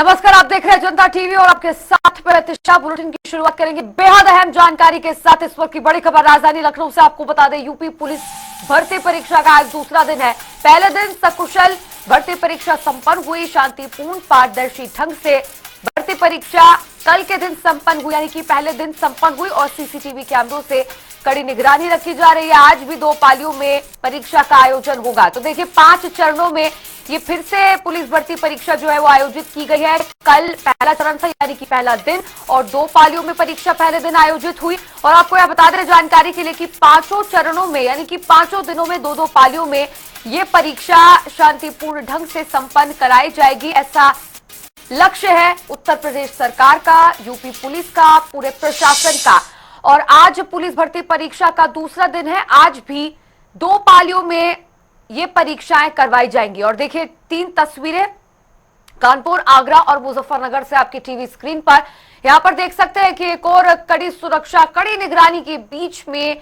नमस्कार, आप देख रहे हैं जनता टीवी और आपके साथ प्रतिष्ठा। बुलेटिन की शुरुआत करेंगे बेहद अहम जानकारी के साथ। इस वक्त की बड़ी खबर राजधानी लखनऊ से। आपको बता दें, यूपी पुलिस भर्ती परीक्षा का आज दूसरा दिन है। पहले दिन सकुशल भर्ती परीक्षा संपन्न हुई। शांतिपूर्ण पारदर्शी ढंग से भर्ती परीक्षा कल के दिन संपन्न हुई, यानी कि पहले दिन संपन्न हुई और सीसीटीवी कैमरों से कड़ी निगरानी रखी जा रही है। आज भी 2 पालियों में परीक्षा का आयोजन होगा। तो देखिए, 5 चरणों में ये फिर से पुलिस भर्ती परीक्षा जो है वो आयोजित की गई है। कल पहला चरण था, यानी कि पहला दिन, और 2 पालियों में परीक्षा पहले दिन आयोजित हुई। और आपको यह बता दें जानकारी के लिए कि 5 चरणों में, यानी कि 5 दिनों में 2-2 पालियों में ये परीक्षा शांतिपूर्ण ढंग से संपन्न कराई जाएगी। ऐसा लक्ष्य है उत्तर प्रदेश सरकार का, यूपी पुलिस का, पूरे प्रशासन का। और आज पुलिस भर्ती परीक्षा का दूसरा दिन है। आज भी 2 पालियों में ये परीक्षाएं करवाई जाएंगी। और देखिए, 3 तस्वीरें कानपुर, आगरा और मुजफ्फरनगर से आपकी टीवी स्क्रीन पर। यहां पर देख सकते हैं कि एक और कड़ी सुरक्षा, कड़ी निगरानी के बीच में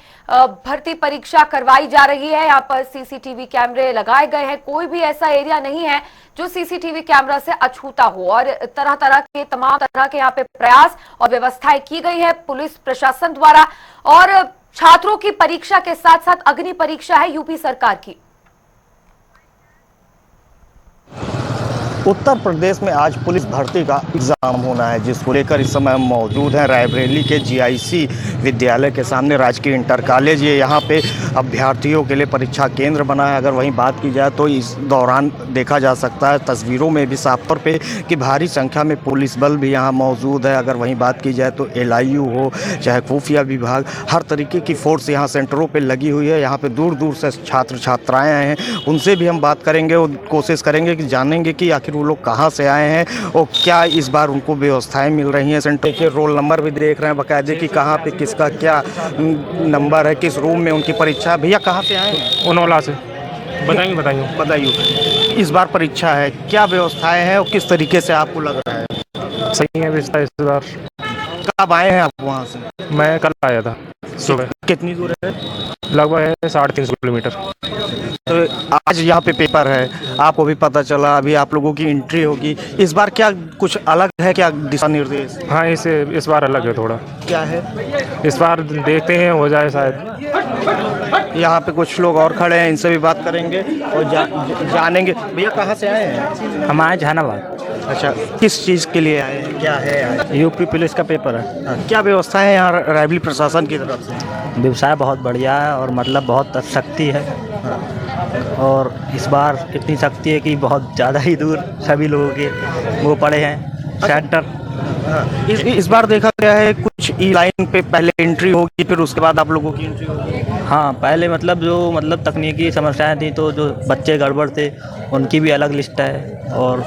भर्ती परीक्षा करवाई जा रही है। यहां पर सीसीटीवी कैमरे लगाए गए हैं। कोई भी ऐसा एरिया नहीं है जो सीसीटीवी कैमरा से अछूता हो। और तमाम तरह के यहाँ पे प्रयास और व्यवस्थाएं की गई है पुलिस प्रशासन द्वारा। और छात्रों की परीक्षा के साथ साथ अग्नि परीक्षा है यूपी सरकार की। उत्तर प्रदेश में आज पुलिस भर्ती का एग्जाम होना है, जिसको लेकर इस समय हम मौजूद हैं रायबरेली के जीआईसी विद्यालय के सामने। राजकीय इंटर कॉलेज ये यहाँ पे अभ्यर्थियों के लिए परीक्षा केंद्र बना है। अगर वहीं बात की जाए तो इस दौरान देखा जा सकता है तस्वीरों में भी साफ तौर पे कि भारी संख्या में पुलिस बल भी यहाँ मौजूद है। अगर वहीं बात की जाए तो एलआईयू हो, चाहे खुफिया विभाग, हर तरीके की फोर्स यहाँ सेंटरों पर लगी हुई है। यहाँ पर दूर दूर से छात्र छात्राएँ हैं, उनसे भी हम बात करेंगे और कोशिश करेंगे कि जानेंगे कि आखिर वो लोग कहाँ से आए हैं और क्या इस बार उनको व्यवस्थाएं मिल रही हैं। सेंटर के रोल नंबर भी देख रहे हैं बाकायदे कि कहाँ पे किसका क्या नंबर है, किस रूम में उनकी परीक्षा। भैया कहाँ से आए हैं? उनोला से। बताइए। इस बार परीक्षा है, क्या व्यवस्थाएं हैं और किस तरीके से आपको लग रहा है? सही है व्यवस्था इस बार। कब आए हैं आप वहाँ से? मैं कल आया था सुबह। कितनी दूर है? लगभग है 350 किलोमीटर। तो आज यहाँ पे पेपर है, आपको भी पता चला, अभी आप लोगों की एंट्री होगी। इस बार क्या कुछ अलग है, क्या दिशा निर्देश? हाँ, इस बार अलग है थोड़ा। क्या है? इस बार देखते हैं, हो जाए शायद। यहाँ पे कुछ लोग और खड़े हैं, इनसे भी बात करेंगे और जानेंगे। भैया कहाँ से आए हैं? हम आए जहानाबाद। अच्छा, किस चीज़ के लिए आए हैं, क्या है आज? यूपी पुलिस का पेपर है। क्या व्यवस्था है यहाँ रायबरेली प्रशासन की तरफ से? व्यवसाय बहुत बढ़िया है और मतलब बहुत सख्ती है। और इस बार इतनी सख्ती है कि बहुत ज़्यादा ही दूर सभी लोगों के वो पड़े हैं सेंटर। इस बार देखा गया है कुछ ई लाइन पे पहले एंट्री होगी, फिर उसके बाद आप लोगों की एंट्री होगी। हाँ, पहले जो तकनीकी समस्याएं थी, तो जो बच्चे गड़बड़ थे उनकी भी अलग लिस्ट है और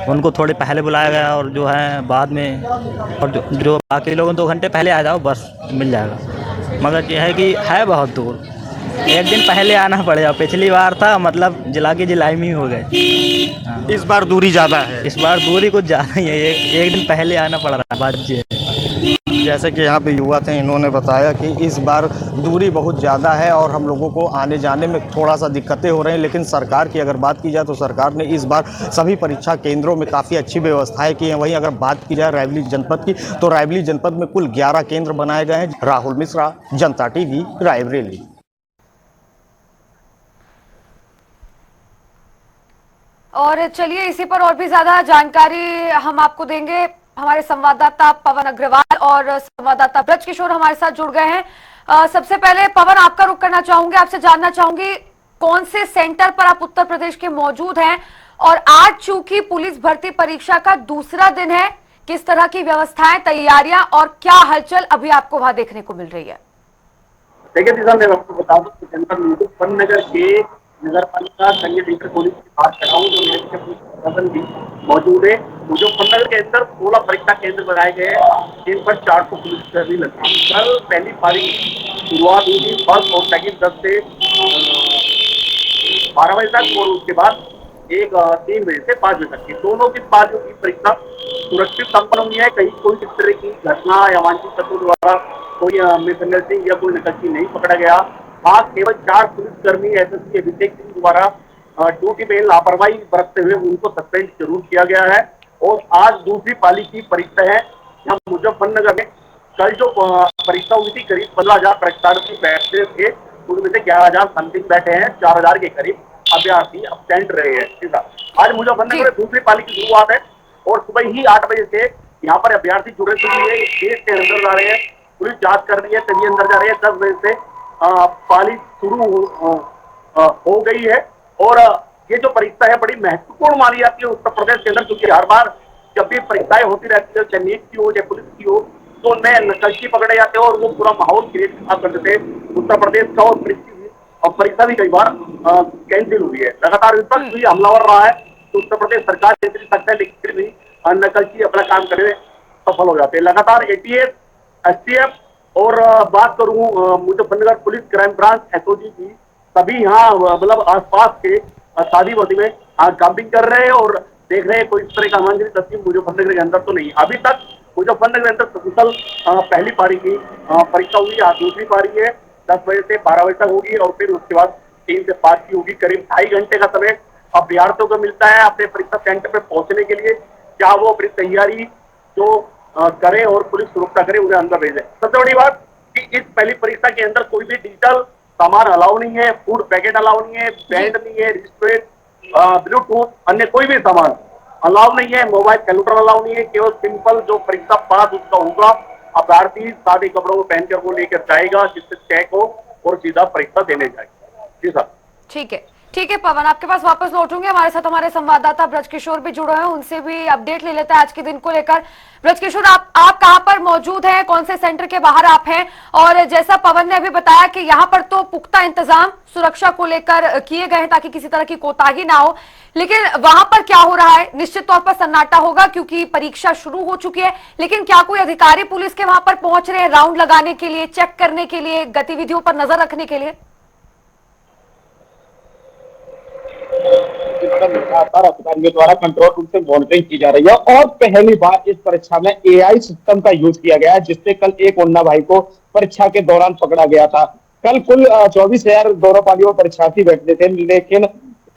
उनको थोड़े पहले बुलाया गया। और जो है बाद में, और जो बाकी लोगों 2 घंटे पहले आ जाओ बस मिल जाएगा। मगर यह है कि है बहुत दूर, एक दिन पहले आना पड़ेगा। पिछली बार था मतलब जिला की जिलाई में ही हो गए। इस बार दूरी ज़्यादा है। इस बार दूरी कुछ ज़्यादा ही है, एक दिन पहले आना पड़ रहा है। बात ये है। जैसे कि यहाँ पे युवा थे, इन्होंने बताया कि इस बार दूरी बहुत ज़्यादा है और हम लोगों को आने जाने में थोड़ा सा दिक्कतें हो रही हैं। लेकिन सरकार की अगर बात की जाए तो सरकार ने इस बार सभी परीक्षा केंद्रों में काफ़ी अच्छी व्यवस्थाएं की हैं। वहीं अगर बात की जाए रायबरेली जनपद की, तो रायबरेली जनपद में कुल 11 केंद्र बनाए गए हैं। राहुल मिश्रा, जनता टीवी, रायबरेली। और चलिए, इसी पर और भी ज्यादा जानकारी हम आपको देंगे। हमारे संवाददाता पवन अग्रवाल और संवाददाता ब्रज किशोर हमारे साथ जुड़ गए हैं। सबसे पहले पवन, आपका रुख करना चाहूंगी, आपसे जानना चाहूंगी कौन से सेंटर पर आप उत्तर प्रदेश के मौजूद हैं, और आज चूंकि पुलिस भर्ती परीक्षा का दूसरा दिन है, किस तरह की व्यवस्थाएं, तैयारियां और क्या हलचल अभी आपको वहां देखने को मिल रही है? देखिए दिशा, मैं आपको बता दूं कि जनपद मुजफ्फरनगर के नगर पालिका संघ इंटर कॉलेज की बात कर रहा हूँ, जो मेरे प्रशासन भी मौजूद है। मुजफ्फरनगर के अंदर 16 परीक्षा केंद्र बनाए गए हैं, जिन पर 400 पुलिसकर्मी लगे। कल पहली पारी शुरुआत हुई थी फर्स्ट और सेकंड 10 से 12 बजे तक, और उसके बाद 3 बजे से 5 बजे तक की दोनों की पारियों की परीक्षा सुरक्षित संपन्न हुई है। कहीं कोई इस तरह की घटना या वांछित तत्वों द्वारा कोई मिसअंडरस्टैंडिंग या कोई नकलची नहीं पकड़ा गया। हाँ, केवल 4 पुलिसकर्मी एसएसपी अभिषेक सिंह द्वारा ड्यूटी में लापरवाही बरतते हुए उनको सस्पेंड जरूर किया गया है। और आज दूसरी पाली की परीक्षा है यहाँ मुजफ्फरनगर में। कल जो परीक्षा हुई थी करीब 15,000 परीक्षार्थी बैठते थे, उनमें से 11,000 समथिंग बैठे हैं, 4,000 के करीब अभ्यर्थी अब्सेंट रहे हैं। आज मुजफ्फरनगर में दूसरी पाली की शुरुआत है और सुबह ही 8 बजे से यहाँ पर अभ्यर्थी जुड़े हुए हैं, गेट के अंदर जा रहे हैं, पुलिस जांच कर रही है तभी अंदर जा रहे हैं। 10 बजे से पाली शुरू हो गई है और ये जो परीक्षा है बड़ी महत्वपूर्ण मानी जाती है उत्तर प्रदेश के अंदर, क्योंकि हर बार जब भी परीक्षाएं होती रहती है, चाहे नीट की हो या पुलिस की हो, तो नए नक्सली पकड़े जाते हैं और वो पूरा माहौल क्रिएट कर देते हैं उत्तर प्रदेश का। और परीक्षा भी कई बार कैंसिल हुई है। लगातार विपक्ष भी हमलावर रहा है तो उत्तर प्रदेश सरकार इतनी सख्त है लेकिन भी नक्सली अपना काम करने में सफल हो जाते हैं। लगातार एटीएस, एसटीएफ और बात करूं Muzaffarnagar police, crime branch, SOG की, सभी यहाँ मतलब आसपास के शादी वादी में कैंपिंग कर रहे हैं और देख रहे हैं कोई इस तरह का अमानवीय तस्वीर मुजफ्फरनगर के अंदर तो नहीं। अभी तक मुजफ्फरनगर के अंदर सकुशल पहली पारी की परीक्षा हुई, आज दूसरी पारी है। 10 बजे से 12 बजे तक होगी और फिर उसके बाद 3 से 5 की होगी। करीब 2.5 घंटे का समय अभ्यर्थियों को मिलता है अपने परीक्षा सेंटर पे पहुंचने के लिए। क्या वो अपनी तैयारी जो करें और पुलिस सुरक्षा करे, उन्हें अंदर भेजे। सबसे बड़ी बात कि इस पहली परीक्षा के अंदर कोई भी डिजिटल सामान अलाउ नहीं है, फूड पैकेट अलाउ नहीं है, बैंड नहीं है, रिस्ट्रेट, ब्लूटूथ, अन्य कोई भी सामान अलाउ नहीं है, मोबाइल कैलकुलेटर अलाउ नहीं है। केवल सिंपल जो परीक्षा पास उसका होगा, अभ्यर्थी सादे कपड़ों को पहनकर वो लेकर जाएगा जिससे चेक हो और सीधा परीक्षा देने जाएगा। जी सर। ठीक है पवन, आपके पास वापस लौटूंगे। हमारे साथ हमारे संवाददाता ब्रजकिशोर भी जुड़े हैं, उनसे भी अपडेट ले लेते हैं आज के दिन को लेकर। ब्रजकिशोर, आप कहां पर मौजूद हैं, कौन से सेंटर के बाहर आप हैं? और जैसा पवन ने अभी बताया कि यहां पर तो पुख्ता इंतजाम सुरक्षा को लेकर किए गए हैं ताकि किसी तरह की कोताही ना हो, लेकिन वहां पर क्या हो रहा है? निश्चित तौर पर सन्नाटा होगा क्योंकि परीक्षा शुरू हो चुकी है, लेकिन क्या कोई अधिकारी पुलिस के वहां पर पहुंच रहे हैं राउंड लगाने के लिए, चेक करने के लिए, गतिविधियों पर नजर रखने के लिए? लगातार अधिकारियों द्वारा कंट्रोल रूम से मॉनिटरिंग की जा रही है और पहली बार इस परीक्षा में एआई सिस्टम का यूज किया गया है, जिससे कल एक मुन्ना भाई को परीक्षा के दौरान पकड़ा गया था। कल कुल 24,000 दोनों पालियों में परीक्षार्थी बैठते थे, लेकिन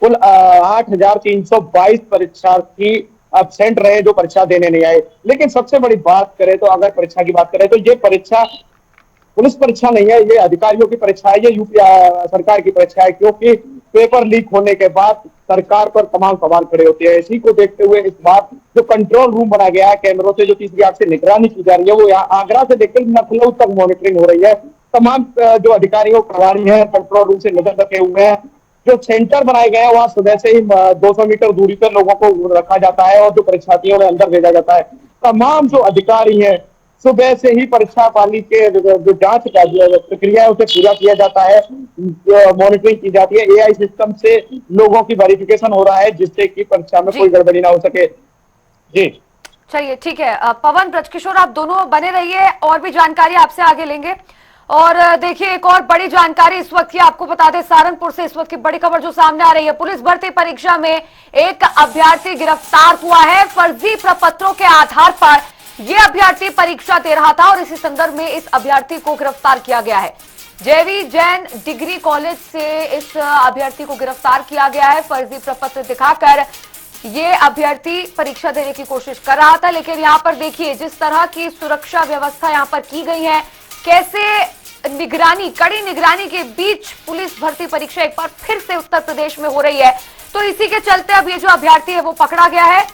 कुल 8,322 परीक्षार्थी एब्सेंट रहे जो परीक्षा देने नहीं आए। लेकिन सबसे बड़ी बात करें तो अगर परीक्षा की बात करें तो ये परीक्षा पुलिस परीक्षा नहीं है, ये अधिकारियों की परीक्षा है, ये यूपी सरकार की परीक्षा है, क्योंकि पेपर लीक होने के बाद सरकार पर तमाम सवाल खड़े होते हैं। इसी को देखते हुए इस बार जो कंट्रोल रूम बनाया गया है, कैमरों से जो तीसरी आंख से निगरानी की जा रही है, वो यहाँ आगरा से लेकर लखनऊ तक मॉनिटरिंग हो रही है। तमाम जो अधिकारी प्रभारी हैं कंट्रोल रूम से नजर रखे हुए हैं। जो सेंटर बनाए गए हैं वहां सुबह से ही 200 मीटर दूरी पर लोगों को रखा जाता है और जो परीक्षार्थियों में अंदर भेजा जाता है। तमाम जो अधिकारी हैं सुबह से ही परीक्षा पाली के जो जांच का प्रक्रिया है उसे पूरा किया जाता है, मॉनिटरिंग की जाती है। एआई सिस्टम से लोगों की वेरिफिकेशन हो रहा है जिससे कि परीक्षा में कोई गड़बड़ी ना हो सके। जी चलिए ठीक है पवन, ब्रजकिशोर आप दोनों बने रहिए, और भी जानकारी आपसे आगे लेंगे। और देखिए एक और बड़ी जानकारी इस वक्त की आपको बता दें, सहारनपुर से इस वक्त की बड़ी खबर जो सामने आ रही है। पुलिस भर्ती परीक्षा में एक अभ्यर्थी गिरफ्तार हुआ है। फर्जी प्रपत्रों के आधार पर यह अभ्यर्थी परीक्षा दे रहा था और इसी संदर्भ में इस अभ्यर्थी को गिरफ्तार किया गया है। जेवी जैन डिग्री कॉलेज से इस अभ्यर्थी को गिरफ्तार किया गया है। फर्जी प्रपत्र दिखाकर ये अभ्यर्थी परीक्षा देने की कोशिश कर रहा था, लेकिन यहाँ पर देखिए जिस तरह की सुरक्षा व्यवस्था यहाँ पर की गई है, कैसे निगरानी, कड़ी निगरानी के बीच पुलिस भर्ती परीक्षा एक बार फिर से उत्तर प्रदेश में हो रही है। तो इसी के चलते अब ये जो अभ्यर्थी है वो पकड़ा गया है।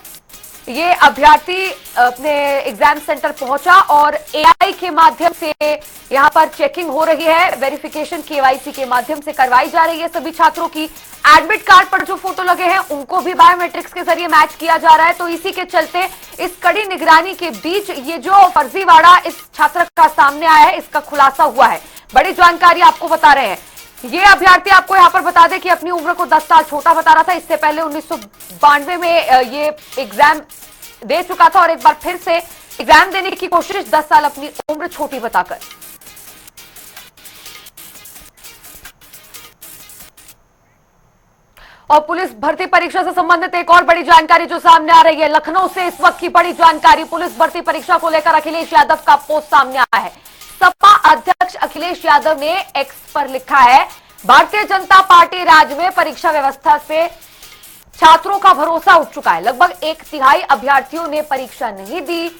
ये अभ्यर्थी अपने एग्जाम सेंटर पहुंचा और एआई के माध्यम से यहां पर चेकिंग हो रही है, वेरिफिकेशन केवाईसी के माध्यम से करवाई जा रही है। सभी छात्रों की एडमिट कार्ड पर जो फोटो लगे हैं उनको भी बायोमेट्रिक्स के जरिए मैच किया जा रहा है। तो इसी के चलते इस कड़ी निगरानी के बीच ये जो फर्जीवाड़ा इस छात्र का सामने आया है, इसका खुलासा हुआ है। बड़ी जानकारी आपको बता रहे हैं। ये अभ्यर्थी आपको यहाँ पर बता दें कि अपनी उम्र को 10 साल छोटा बता रहा था। इससे पहले 1992 में ये एग्जाम दे चुका था और एक बार फिर से एग्जाम देने की कोशिश 10 साल अपनी उम्र छोटी बताकर। और पुलिस भर्ती परीक्षा से संबंधित एक और बड़ी जानकारी जो सामने आ रही है, लखनऊ से इस वक्त की बड़ी जानकारी। पुलिस भर्ती परीक्षा को लेकर अखिलेश यादव का पोस्ट सामने आया है। सपा अध्यक्ष अखिलेश यादव ने एक्स पर लिखा है, भारतीय जनता पार्टी राज्य में परीक्षा व्यवस्था से छात्रों का भरोसा उठ चुका है। लगभग 1/3 अभ्यर्थियों ने परीक्षा नहीं दी।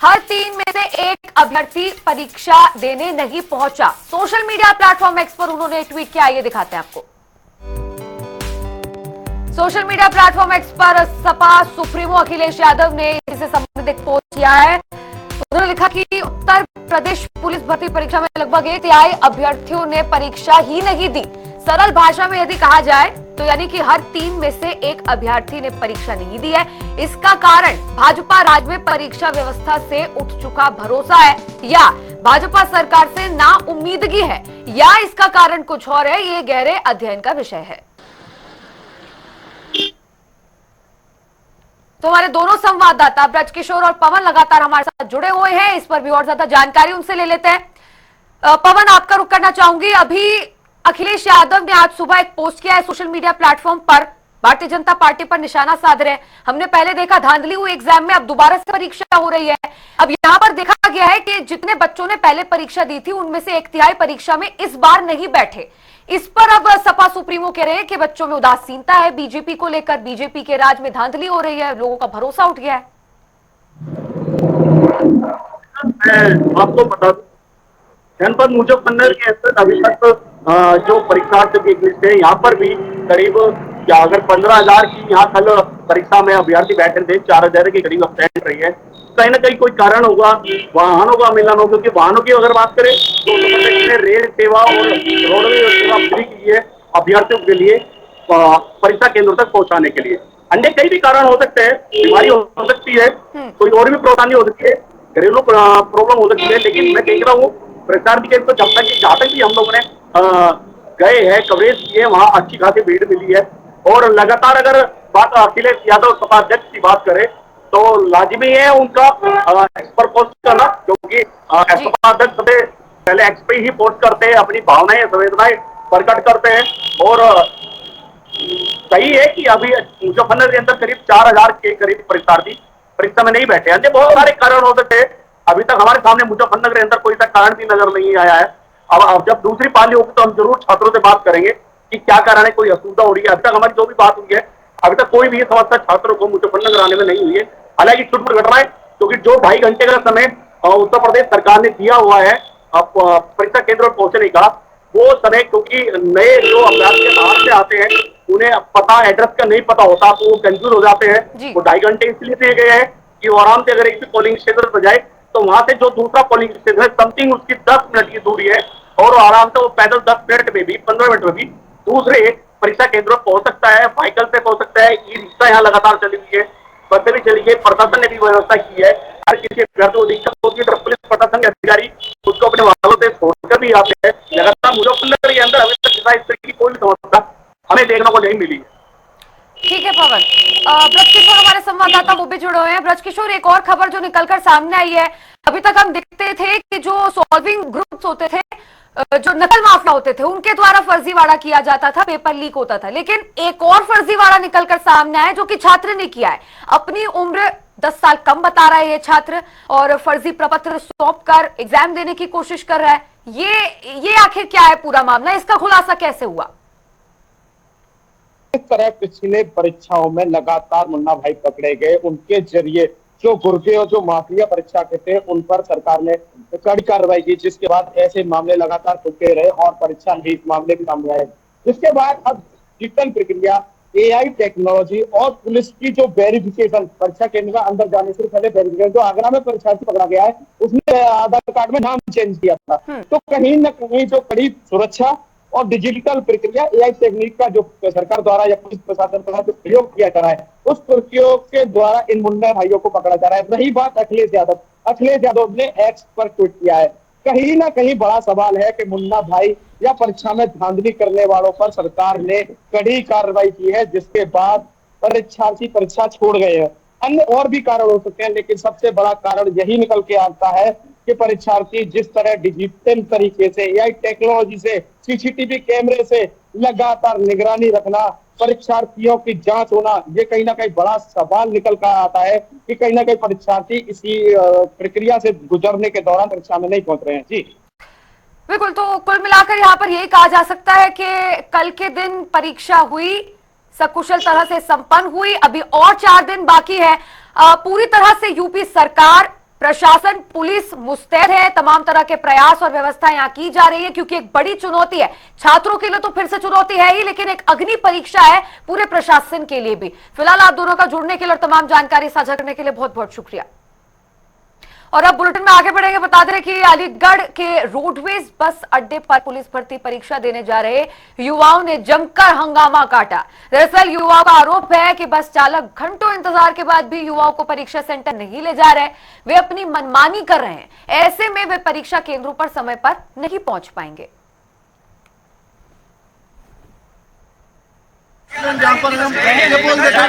हर 3 में से 1 अभ्यर्थी परीक्षा देने नहीं पहुंचा। सोशल मीडिया प्लेटफॉर्म एक्स पर उन्होंने ट्वीट किया, ये दिखाते हैं आपको। सोशल मीडिया प्लेटफॉर्म एक्स पर सपा सुप्रीमो अखिलेश यादव ने इससे संबंधित पोस्ट किया है। उन्होंने लिखा कि उत्तर प्रदेश पुलिस भर्ती परीक्षा में लगभग 1/3 अभ्यर्थियों ने परीक्षा ही नहीं दी। सरल भाषा में यदि कहा जाए तो यानी कि हर 3 में से 1 अभ्यर्थी ने परीक्षा नहीं दी है। इसका कारण भाजपा राज्य में परीक्षा व्यवस्था से उठ चुका भरोसा है या भाजपा सरकार से नाउम्मीदगी है या इसका कारण कुछ और है, ये गहरे अध्ययन का विषय है। तो हमारे दोनों संवाददाता ब्रजकिशोर और पवन लगातार हमारे साथ जुड़े हुए हैं, इस पर भी और ज्यादा जानकारी उनसे ले लेते हैं। पवन, आपका रुख करना चाहूंगी। अभी अखिलेश यादव ने आज सुबह एक पोस्ट किया है सोशल मीडिया प्लेटफॉर्म पर, भारतीय जनता पार्टी पर निशाना साध रहे हैं। हमने पहले देखा धांधली हुई एग्जाम में, अब दोबारा से परीक्षा हो रही है। अब यहाँ पर देखा गया है कि जितने बच्चों ने पहले परीक्षा दी थी उनमें से 1/3 परीक्षा में इस बार नहीं बैठे। इस पर अब सपा सुप्रीमो कह रहे हैं कि बच्चों में उदासीनता है बीजेपी को लेकर, बीजेपी के राज में धांधली हो रही है, लोगों का भरोसा उठ गया है। मैं आपको बता दूं, जनपद मुजफ्फरनगर के अंदर अभी तक जो परीक्षार्थियों की लिस्ट है, यहाँ पर भी करीब अगर 15,000 की यहाँ कल परीक्षा में अभ्यर्थी बैठे थे, 4,000 के करीब अब्सेंट रही है। कहीं ना कहीं कोई कारण होगा, वाहनों का मिलन हो, क्योंकि वाहनों की अगर बात करें तो रेल सेवा और रोडवेज सेवा फ्री की है अभ्यर्थियों के लिए परीक्षा केंद्रों तक पहुंचाने के लिए। अन्य कई भी कारण हो सकते हैं, बीमारी हो सकती है, कोई और भी परेशानी हो सकती है, घरेलू प्रॉब्लम हो सकती है, लेकिन मैं देख रहा हूँ परीक्षार्थी केंद्र तो जहाँ तक भी हम लोगों ने गए हैं, कवरेज किए, वहाँ अच्छी खासी भीड़ मिली है। और लगातार अगर बात अखिलेश यादव सपा अध्यक्ष की बात करें तो लाजिमी है उनका एक्स पर पोस्ट करना, क्योंकि सपा अध्यक्ष पहले एक्स पे ही पोस्ट करते हैं, अपनी भावनाएं संवेदनाएं प्रकट करते हैं। और सही है कि अभी मुजफ्फरनगर के अंदर करीब 4,000 के करीब परीक्षार्थी परीक्षा में नहीं बैठे हैं। बहुत सारे कारण हो सकते हैं, अभी तक हमारे सामने मुजफ्फरनगर के अंदर कोई सा कारण भी नजर नहीं आया है। अब जब दूसरी पाली होगी तो हम जरूर छात्रों से बात करेंगे कि क्या कारण है, कोई असुविधा हो रही है। अभी तक हमारी जो भी बात हुई है, अभी तक कोई भी समस्या छात्रों को मुजफ्फरनगर आने में नहीं हुई है। हालांकि छुटपुट घटना है, क्योंकि जो 2.5 घंटे का समय उत्तर प्रदेश सरकार ने दिया हुआ है परीक्षा केंद्र पर पहुंचने का, वो समय क्योंकि नए जो अभ्यर्थी बाहर से आते हैं उन्हें पता एड्रेस का नहीं पता होता, तो वो कंफ्यूज हो जाते हैं। वो 2.5 घंटे इसलिए दिए गए हैं कि वो आराम से अगर एक पोलिंग स्टेशन पर जाए तो वहां से जो दूसरा पोलिंग स्टेशन है समथिंग उसकी 10 मिनट की दूरी है, और आराम से वो पैदल 10 मिनट में भी 15 मिनट में भी दूसरे परीक्षा केंद्र पर पहुंच सकता है, साइकिल से पहुंच सकता है। ई रिक्शा यहाँ लगातार चली हुई है, बसें भी चली है, प्रशासन ने भी व्यवस्था की है। हर किसी अभ्यर्थी को दिक्कत होती है तो पुलिस प्रशासन के अधिकारी उसको अपने वालों से छोड़कर भी आते हैं। लगातार मुजफ्फरनगर के अंदर अभी तक इस तरह की कोई समस्या हमें देखने को नहीं मिली। ठीक है पवन। ब्रजकिशोर हमारे संवाददाता वो भी जुड़े हुए हैं। ब्रजकिशोर, एक और खबर जो निकलकर सामने आई है, अभी तक हम देखते थे कि जो सॉल्विंग ग्रुप्स होते थे, जो नकल माफिया होते थे, उनके द्वारा फर्जीवाड़ा किया जाता था, पेपर लीक होता था। लेकिन एक और फर्जीवाड़ा निकलकर सामने आया जो कि छात्र ने किया है। अपनी उम्र 10 साल कम बता रहा है ये छात्र और फर्जी प्रपत्र सौंप कर एग्जाम देने की कोशिश कर रहा है। ये आखिर क्या है पूरा मामला, इसका खुलासा कैसे हुआ? इस तरह पिछले परीक्षाओं में लगातार मुन्ना भाई पकड़े गए, उनके जरिए जो गुर्गे और जो माफिया परीक्षा के थे उन पर सरकार ने कड़ी कार्रवाई की, जिसके बाद ऐसे मामले लगातार खुलते रहे और परीक्षा लीक मामले भी सामने आए। जिसके बाद अब डिजिटल प्रक्रिया, एआई टेक्नोलॉजी और पुलिस की जो वेरिफिकेशन, परीक्षा केंद्र का अंदर जाने से पहले वेरिफिकेशन, जो आगरा में परीक्षार्थी पकड़ा गया है उसने आधार कार्ड में नाम चेंज किया था, तो कहीं न कहीं जो कड़ी सुरक्षा और डिजिटल प्रक्रिया, एआई टेक्निक का जो सरकार द्वारा या पुलिस प्रशासन द्वारा जो प्रयोग किया जा रहा है, उस प्रयोग के द्वारा इन मुन्ना भाइयों को पकड़ा जा रहा है। रही बात अखिलेश यादव ने एक्स पर ट्वीट किया है। कहीं ना कहीं बड़ा सवाल है कि मुन्ना भाई या परीक्षा में धांधली करने वालों पर सरकार ने कड़ी कार्रवाई की है, जिसके बाद परीक्षार्थी परीक्षा छोड़ गए हैं। अन्य और भी कारण हो सकते हैं, लेकिन सबसे बड़ा कारण यही निकल के आता है कि परीक्षार्थी जिस तरह डिजिटल तरीके से, एआई टेक्नोलॉजी से, सीसीटीवी कैमरे से लगातार निगरानी रखना, परीक्षार्थियों की जांच होना, ये कहीं ना कहीं बड़ा सवाल निकल कर आता है कि कहीं ना कहीं परीक्षार्थी इसी प्रक्रिया से गुजरने के दौरान परीक्षा में नहीं पहुंच रहे हैं। जी बिल्कुल, तो कुल मिलाकर यहाँ पर यही कहा जा सकता है कि कल के दिन परीक्षा हुई, सकुशल तरह से संपन्न हुई। अभी और 4 दिन बाकी है। पूरी तरह से यूपी सरकार, प्रशासन, पुलिस मुस्तैद है। तमाम तरह के प्रयास और व्यवस्था यहां की जा रही है, क्योंकि एक बड़ी चुनौती है छात्रों के लिए, तो फिर से चुनौती है ही, लेकिन एक अग्नि परीक्षा है पूरे प्रशासन के लिए भी। फिलहाल आप दोनों का जुड़ने के लिए और तमाम जानकारी साझा करने के लिए बहुत बहुत शुक्रिया। और अब बुलेटिन में आगे बढ़ेंगे। बता दें कि अलीगढ़ के रोडवेज बस अड्डे पर पुलिस भर्ती परीक्षा देने जा रहे युवाओं ने जमकर हंगामा काटा। दरअसल युवाओं का आरोप है कि बस चालक घंटों इंतजार के बाद भी युवाओं को परीक्षा सेंटर नहीं ले जा रहे, वे अपनी मनमानी कर रहे हैं। ऐसे में वे परीक्षा केंद्रों पर समय पर नहीं पहुंच पाएंगे। जहाँ पर हम बोल देते हैं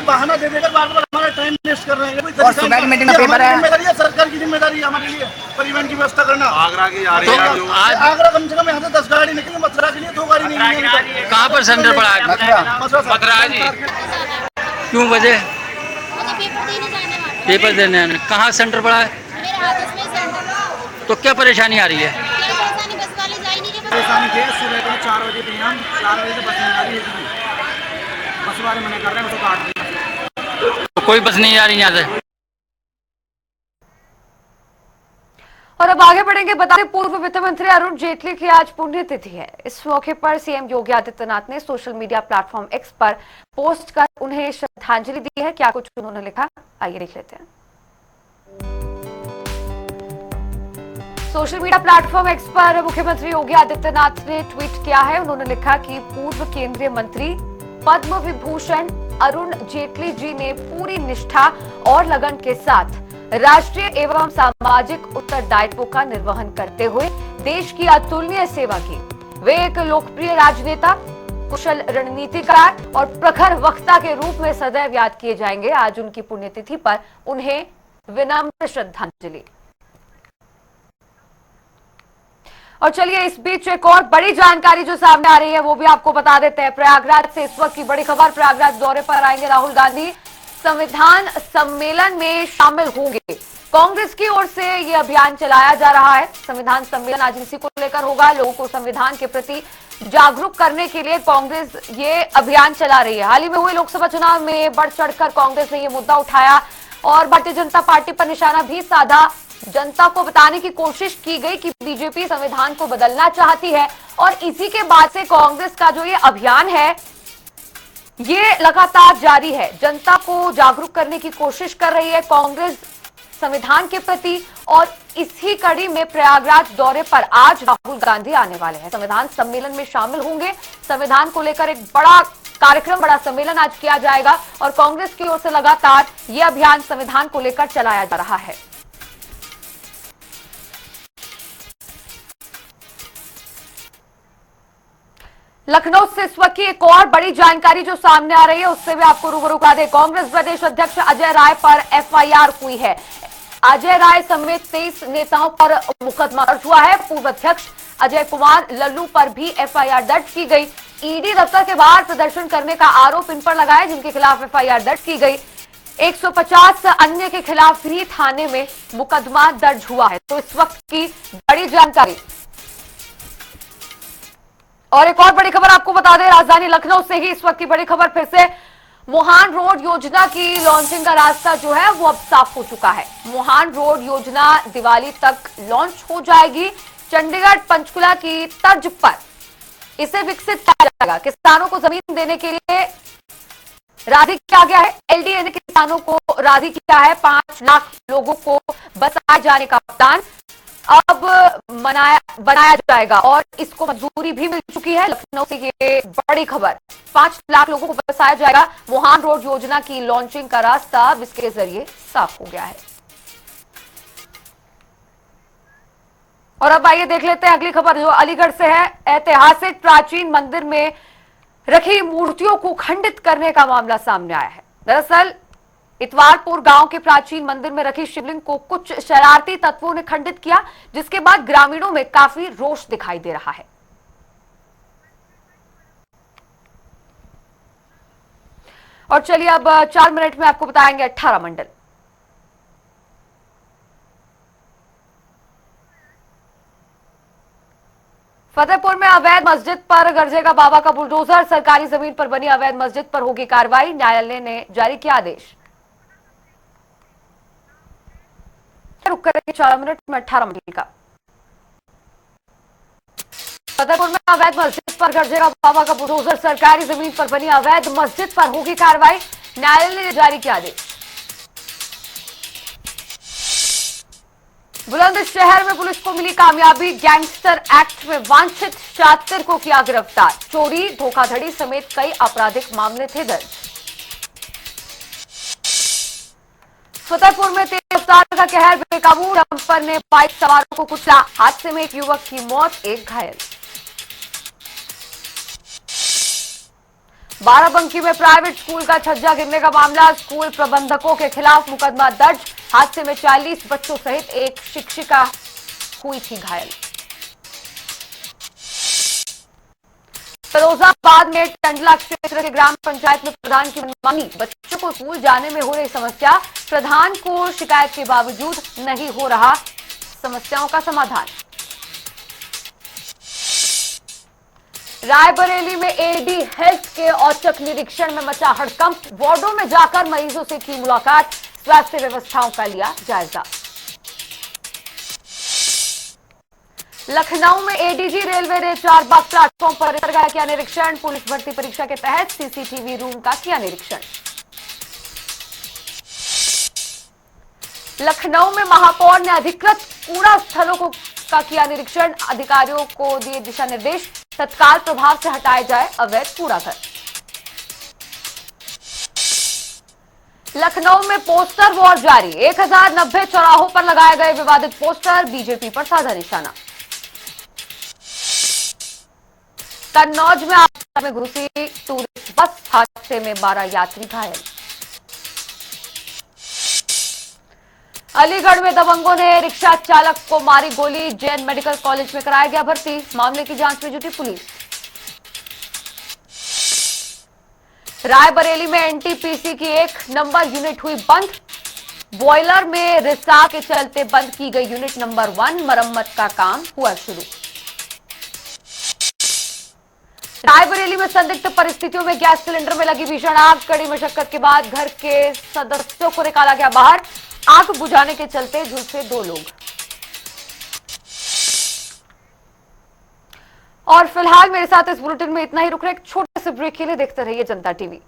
बहाना दे देकर बार बार हमारा टाइम वेस्ट कर रहे हैं। और सुबह की मीटिंग में पेपर है, सरकार की जिम्मेदारी है हमारे लिए परिवहन की व्यवस्था करना। आगरा की जा रही है, आगरा कम से कम यहाँ से 10 गाड़ी निकली, मथुरा के लिए 2 गाड़ी निकली। कहाँ पर सेंटर पड़ा है? मथुरा जी। क्यों वजह? पेपर देने आने। कहाँ सेंटर पड़ा है? तो क्या परेशानी आ रही है? परेशानी है, सुबह को 4 बजे थी, हम 4 बजे से बस नहीं आ रही है, बस वाले मना कर रहे हैं, उसको काट दिया। तो कोई बस नहीं आ रही यहाँ से। और अब आगे बढ़ेंगे। बता दें पूर्व वित्त मंत्री अरुण जेटली की आज पुण्यतिथि है। इस मौके पर सीएम योगी आदित्यनाथ ने सोशल मीडिया प्लेटफॉर्म एक्स पर पोस्ट कर उन्हें श्रद्धांजलि दी है। क्या कुछ उन्होंने लिखा, आइए देख लेते हैं। सोशल मीडिया प्लेटफॉर्म एक्स पर मुख्यमंत्री योगी आदित्यनाथ ने ट्वीट किया है। उन्होंने लिखा कि पूर्व केंद्रीय मंत्री पद्म विभूषण अरुण जेटली जी ने पूरी निष्ठा और लगन के साथ राष्ट्रीय एवं सामाजिक उत्तरदायित्व का निर्वहन करते हुए देश की अतुलनीय सेवा की। वे एक लोकप्रिय राजनेता, कुशल रणनीतिकार और प्रखर वक्ता के रूप में सदैव याद किए जाएंगे। आज उनकी पुण्यतिथि पर उन्हें विनम्र श्रद्धांजलि। और चलिए इस बीच एक और बड़ी जानकारी जो सामने आ रही है वो भी आपको बता देते हैं। प्रयागराज से इस वक्त की बड़ी खबर। प्रयागराज दौरे पर आएंगे राहुल गांधी, संविधान सम्मेलन में शामिल होंगे। कांग्रेस की ओर से ये अभियान चलाया जा रहा है। संविधान सम्मेलन आज इसी को लेकर होगा। लोगों को संविधान के प्रति जागरूक करने के लिए कांग्रेस ये अभियान चला रही है। हाल ही में हुए लोकसभा चुनाव में बढ़ चढ़कर कांग्रेस ने ये मुद्दा उठाया और भारतीय जनता पार्टी पर निशाना भी साधा। जनता को बताने की कोशिश की गई कि बीजेपी संविधान को बदलना चाहती है और इसी के बाद से कांग्रेस का जो ये अभियान है ये लगातार जारी है। जनता को जागरूक करने की कोशिश कर रही है कांग्रेस संविधान के प्रति। और इसी कड़ी में प्रयागराज दौरे पर आज राहुल गांधी आने वाले हैं। संविधान सम्मेलन में शामिल होंगे। संविधान को लेकर एक बड़ा कार्यक्रम, बड़ा सम्मेलन आज किया जाएगा और कांग्रेस की ओर से लगातार यह अभियान संविधान को लेकर चलाया जा रहा है। लखनऊ से इस वक्त की एक और बड़ी जानकारी जो सामने आ रही है उससे भी आपको रूबरू करा दें। कांग्रेस प्रदेश अध्यक्ष अजय राय पर एफआईआर हुई है। अजय राय समेत 23 नेताओं पर मुकदमा दर्ज हुआ है। पूर्व अध्यक्ष अजय कुमार लल्लू पर भी एफआईआर दर्ज की गई। ईडी दफ्तर के बाहर प्रदर्शन करने का आरोप इन पर लगाया, जिनके खिलाफ एफआईआर दर्ज की गई। 150 अन्य के खिलाफ भी थाने में मुकदमा दर्ज हुआ है। तो इस वक्त की बड़ी जानकारी। और एक और बड़ी खबर आपको बता दें, राजधानी लखनऊ से ही इस वक्त की बड़ी खबर फिर से। मुहान रोड योजना की लॉन्चिंग का रास्ता जो है वो अब साफ हो चुका है। मुहान रोड योजना दिवाली तक लॉन्च हो जाएगी। चंडीगढ़ पंचकुला की तर्ज पर इसे विकसित किया जाएगा। किसानों को जमीन देने के लिए राजी किया गया है। एलडीए ने किसानों को राजी किया है। 5 लाख लोगों को बसाए जाने का प्लान अब बनाया जाएगा और इसको मंजूरी भी मिल चुकी है। लखनऊ से ये बड़ी खबर। 5 लाख लोगों को बसाया जाएगा। मुहान रोड योजना की लॉन्चिंग का रास्ता अब इसके जरिए साफ हो गया है। और अब आइए देख लेते हैं अगली खबर जो अलीगढ़ से है। ऐतिहासिक प्राचीन मंदिर में रखी मूर्तियों को खंडित करने का मामला सामने आया है। दरअसल इतवारपुर गांव के प्राचीन मंदिर में रखी शिवलिंग को कुछ शरारती तत्वों ने खंडित किया, जिसके बाद ग्रामीणों में काफी रोष दिखाई दे रहा है। और चलिए अब 4 मिनट में आपको बताएंगे 18 मंडल। फतेहपुर में अवैध मस्जिद पर गरजेगा बाबा का बुलडोजर। सरकारी जमीन पर बनी अवैध मस्जिद पर होगी कार्रवाई। न्यायालय ने जारी किया आदेश। रुक करेंगे 4 मिनट में 18 मिनट का। फतेहपुर में अवैध मस्जिद पर गरजेगा बाबा का बुलडोजर। सरकारी जमीन पर बनी अवैध मस्जिद पर होगी कार्रवाई। न्यायालय ने जारी किया आदेश। बुलंदशहर में पुलिस को मिली कामयाबी। गैंगस्टर एक्ट में वांछित शातिर को किया गिरफ्तार। चोरी, धोखाधड़ी समेत कई आपराधिक मामले थे दर्ज। फतेहपुर में तेज रफ्तार का कहर बेकाबू। डंपर ने बाइक सवारों को कुचला। हादसे में एक युवक की मौत, एक घायल। बाराबंकी में प्राइवेट स्कूल का छज्जा गिरने का मामला। स्कूल प्रबंधकों के खिलाफ मुकदमा दर्ज। हादसे में 40 बच्चों सहित एक शिक्षिका हुई थी घायल। फिरोजाबाद में टंडला क्षेत्र के ग्राम पंचायत में प्रधान की मनमानी। बच्चों को स्कूल जाने में हो रही समस्या। प्रधान को शिकायत के बावजूद नहीं हो रहा समस्याओं का समाधान। रायबरेली में एडी हेल्थ के औचक निरीक्षण में मचा हड़कंप। वार्डों में जाकर मरीजों से की मुलाकात। स्वास्थ्य व्यवस्थाओं का लिया जायजा। लखनऊ में एडीजी रेलवे ने चारबाग प्लेटफॉर्म पर किया निरीक्षण। पुलिस भर्ती परीक्षा के तहत सीसीटीवी रूम का किया निरीक्षण। लखनऊ में महापौर ने अधिकृत कूड़ा स्थलों का किया निरीक्षण। अधिकारियों को दिए दिशा निर्देश। तत्काल प्रभाव से हटाया जाए अवैध कूड़ा घर। लखनऊ में पोस्टर वॉर जारी। 1090 चौराहों पर लगाए गए विवादित पोस्टर। बीजेपी पर साधा निशाना। कन्नौज में आपदा में घुसी टूरिस्ट बस। हादसे में 12 यात्री घायल। अलीगढ़ में दबंगों ने रिक्शा चालक को मारी गोली। जैन मेडिकल कॉलेज में कराया गया भर्ती। मामले की जांच में जुटी पुलिस। रायबरेली में एनटीपीसी की 1 नंबर यूनिट हुई बंद। बॉयलर में रिसाव के चलते बंद की गई यूनिट नंबर 1। मरम्मत का काम हुआ शुरू। रायबरेली में संदिग्ध परिस्थितियों में गैस सिलेंडर में लगी भीषण आग। कड़ी मशक्कत के बाद घर के सदस्यों को निकाला गया बाहर। आग बुझाने के चलते झुलसे 2 लोग। और फिलहाल मेरे साथ इस बुलेटिन में इतना ही। रुक रहे एक छोटे से ब्रेक के लिए। देखते रहिए जनता टीवी।